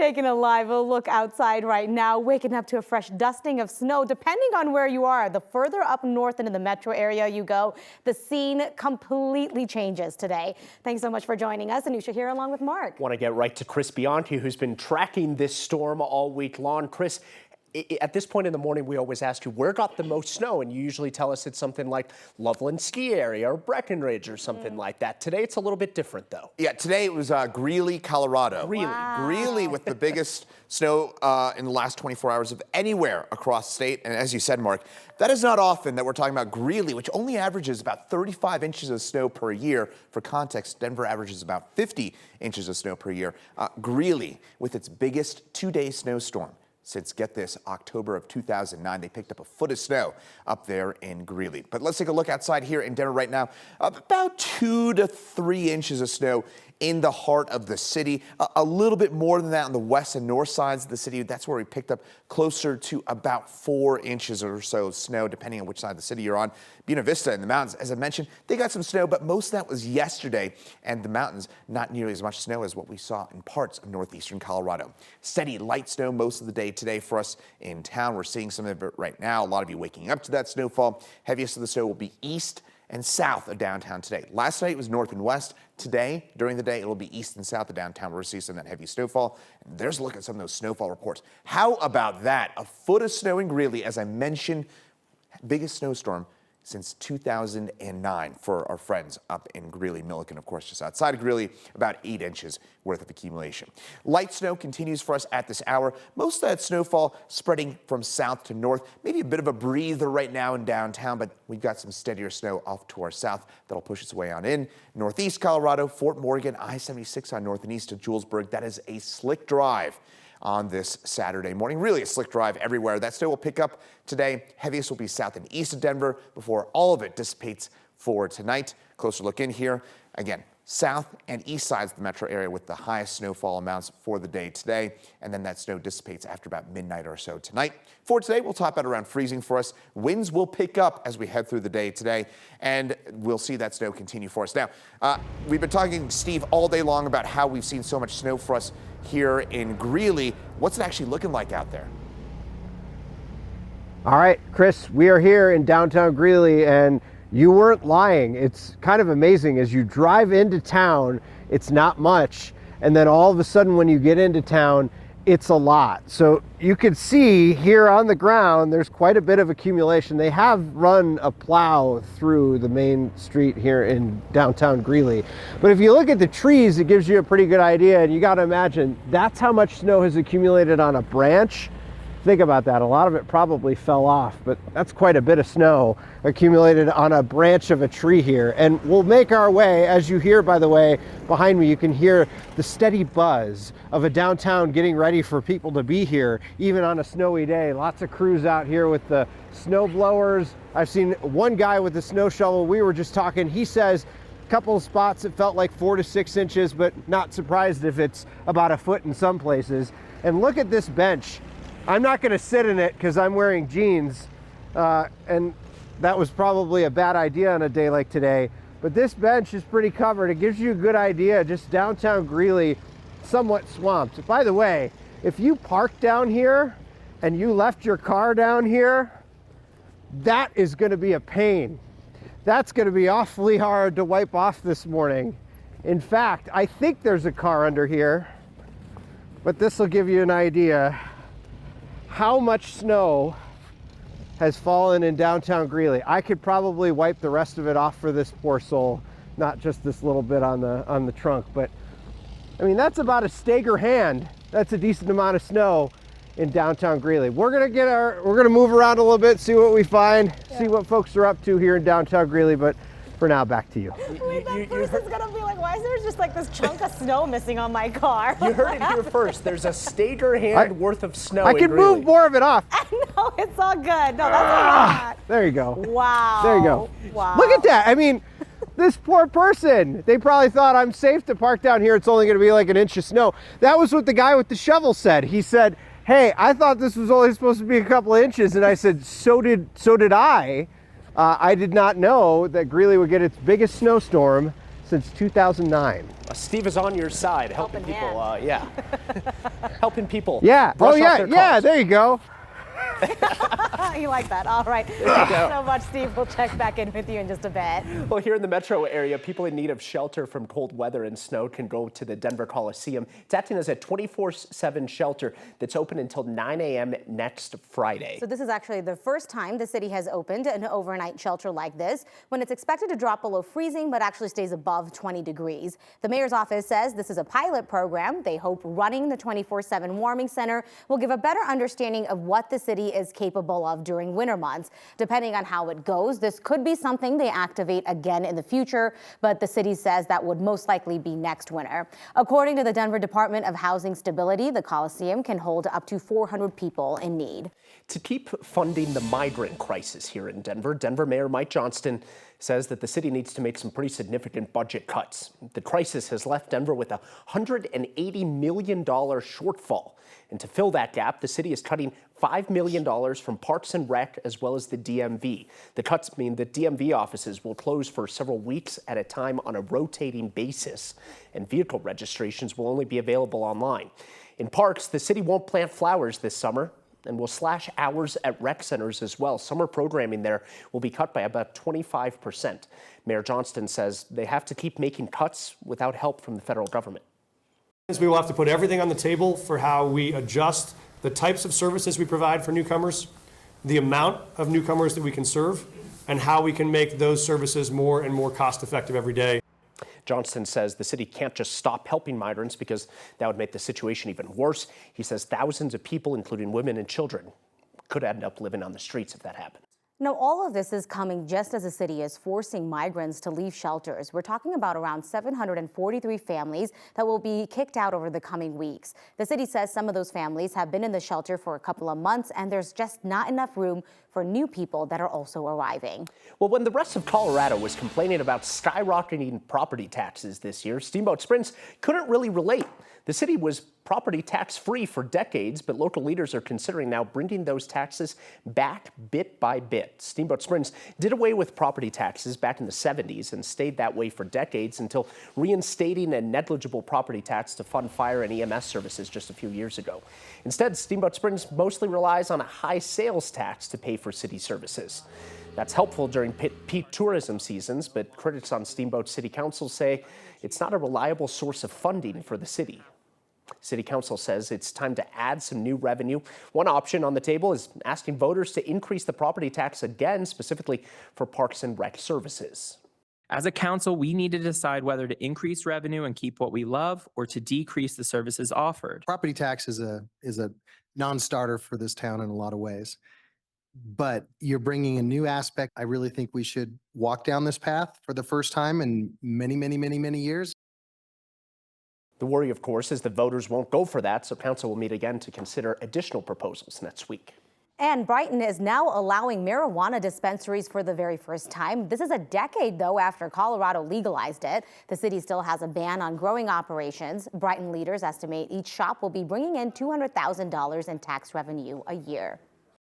taking a live look outside right now, waking up to a fresh dusting of snow. Depending on where you are, the further up north into the metro area you go, the scene completely changes today. Thanks so much for joining us. Anusha here along with Mark. Want to get right to Chris Bianchi, who's been tracking this storm all week long. Chris, at this point in the morning, we always ask you, where got the most snow? And you usually tell us it's something like Loveland Ski Area or Breckenridge or something like that. Today, it's a little bit different, though. Yeah, today it was Greeley, Colorado. Greeley. Wow. Greeley with the biggest snow in the last 24 hours of anywhere across the state. And as you said, Mark, that is not often that we're talking about Greeley, which only averages about 35 inches of snow per year. For context, Denver averages about 50 inches of snow per year. Greeley with its biggest two-day snowstorm since, get this, October of 2009. They picked up a foot of snow up there in Greeley. But let's take a look outside here in Denver right now. About 2 to 3 inches of snow in the heart of the city. A little bit more than that on the west and north sides of the city. That's where we picked up closer to about 4 inches or so of snow, depending on which side of the city you're on. Buena Vista in the mountains, as I mentioned, they got some snow, but most of that was yesterday. And the mountains, not nearly as much snow as what we saw in parts of northeastern Colorado. Steady light snow most of the day today for us in town. We're seeing some of it right now. A lot of you waking up to that snowfall. Heaviest of the snow will be east and south of downtown today. Last night it was north and west. Today, during the day, it'll be east and south of downtown. We're seeing some of that heavy snowfall. And there's a look at some of those snowfall reports. How about that? A foot of snow in Greeley, as I mentioned, biggest snowstorm since 2009 for our friends up in Greeley. Milliken, of course, just outside of Greeley, about 8 inches worth of accumulation. Light snow continues for us at this hour. Most of that snowfall spreading from south to north. Maybe a bit of a breather right now in downtown, but we've got some steadier snow off to our south that'll push its way on in. Northeast Colorado, Fort Morgan, I-76 on north and east to Julesburg. That is a slick drive on this Saturday morning. Really a slick drive everywhere. That snow will pick up today. Heaviest will be south and east of Denver before all of it dissipates for tonight. Closer look in here. Again, south and east sides of the metro area with the highest snowfall amounts for the day today. And then that snow dissipates after about midnight or so tonight. For today, we'll top out around freezing for us. Winds will pick up as we head through the day today, and we'll see that snow continue for us. Now, we've been talking to Steve all day long about how we've seen so much snow for us here in Greeley. What's it actually looking like out there? All right, Chris, we are here in downtown Greeley, and you weren't lying. It's kind of amazing. As you drive into town, it's not much, and then all of a sudden when you get into town, it's a lot. So you can see here on the ground, there's quite a bit of accumulation. They have run a plow through the main street here in downtown Greeley. But if you look at the trees, it gives you a pretty good idea. And you got to imagine that's how much snow has accumulated on a branch. Think about that. A lot of it probably fell off, but that's quite a bit of snow accumulated on a branch of a tree here. And we'll make our way, as you hear, by the way, behind me, you can hear the steady buzz of a downtown getting ready for people to be here, even on a snowy day. Lots of crews out here with the snow blowers. I've seen one guy with a snow shovel. We were just talking. He says a couple of spots it felt like 4 to 6 inches, but not surprised if it's about a foot in some places. And look at this bench. I'm not going to sit in it because I'm wearing jeans, and that was probably a bad idea on a day like today. But this bench is pretty covered. It gives you a good idea. Just downtown Greeley, somewhat swamped. By the way, if you parked down here and you left your car down here, that is going to be a pain. That's going to be awfully hard to wipe off this morning. In fact, I think there's a car under here, but this will give you an idea how much snow has fallen in downtown Greeley. I could probably wipe the rest of it off for this poor soul, not just this little bit on the trunk, but I mean, that's about a Stager hand. That's a decent amount of snow in downtown Greeley. We're gonna move around a little bit, see what we find, see what folks are up to here in downtown Greeley, but for now, back to you. Wait, that person's gonna be like, why is there just like this chunk of snow missing on my car? You heard it here first. There's a Stager hand worth of snow I can move more of it off. No, it's all good. No, that's a lot. There you go. Wow. There you go. Wow. Look at that. I mean, this poor person, they probably thought I'm safe to park down here. It's only going to be like an inch of snow. That was what the guy with the shovel said. He said, hey, I thought this was only supposed to be a couple of inches. And I said, so did I. I did not know that Greeley would get its biggest snowstorm since 2009. Steve is on your side, helping Helping people. hand. Yeah, helping people. Yeah. brush Oh, off yeah. their Yeah. cars. There you go. You like that? All right. Thank you so much, Steve. We'll check back in with you in just a bit. Well, here in the metro area, people in need of shelter from cold weather and snow can go to the Denver Coliseum. It's acting as a 24/7 shelter that's open until 9 a.m. next Friday. So this is actually the first time the city has opened an overnight shelter like this, when it's expected to drop below freezing but actually stays above 20 degrees. The mayor's office says this is a pilot program. They hope running the 24/7 warming center will give a better understanding of what the city is capable of during winter months. Depending on how it goes, this could be something they activate again in the future, but the city says that would most likely be next winter. According to the Denver Department of Housing Stability, the Coliseum can hold up to 400 people in need. To keep funding the migrant crisis here in Denver, Denver Mayor Mike Johnston says that the city needs to make some pretty significant budget cuts. The crisis has left Denver with a $180 million shortfall. And to fill that gap, the city is cutting $5 million from Parks and Rec as well as the DMV. The cuts mean that DMV offices will close for several weeks at a time on a rotating basis, and vehicle registrations will only be available online. In parks, the city won't plant flowers this summer and will slash hours at rec centers as well. Summer programming there will be cut by about 25%. Mayor Johnston says they have to keep making cuts without help from the federal government. We will have to put everything on the table for how we adjust the types of services we provide for newcomers, the amount of newcomers that we can serve, and how we can make those services more and more cost effective every day. Johnston says the city can't just stop helping migrants because that would make the situation even worse. He says thousands of people, including women and children, could end up living on the streets if that happens. Now, all of this is coming just as the city is forcing migrants to leave shelters. We're talking about around 743 families that will be kicked out over the coming weeks. The city says some of those families have been in the shelter for a couple of months, and there's just not enough room for new people that are also arriving. Well, when the rest of Colorado was complaining about skyrocketing property taxes this year, Steamboat Springs couldn't really relate. The city was property tax free for decades, but local leaders are considering now bringing those taxes back bit by bit. Steamboat Springs did away with property taxes back in the 70s and stayed that way for decades until reinstating a negligible property tax to fund fire and EMS services just a few years ago. Instead, Steamboat Springs mostly relies on a high sales tax to pay for city services. That's helpful during peak tourism seasons, but critics on Steamboat City Council say it's not a reliable source of funding for the city. City Council says it's time to add some new revenue. One option on the table is asking voters to increase the property tax again, specifically for Parks and Rec services. As a council, we need to decide whether to increase revenue and keep what we love or to decrease the services offered. Property tax is a non-starter for this town in a lot of ways. But you're bringing a new aspect. I really think we should walk down this path for the first time in many, many, many, many years. The worry, of course, is that voters won't go for that, so council will meet again to consider additional proposals next week. And Brighton is now allowing marijuana dispensaries for the very first time. This is a decade, though, after Colorado legalized it. The city still has a ban on growing operations. Brighton leaders estimate each shop will be bringing in $200,000 in tax revenue a year.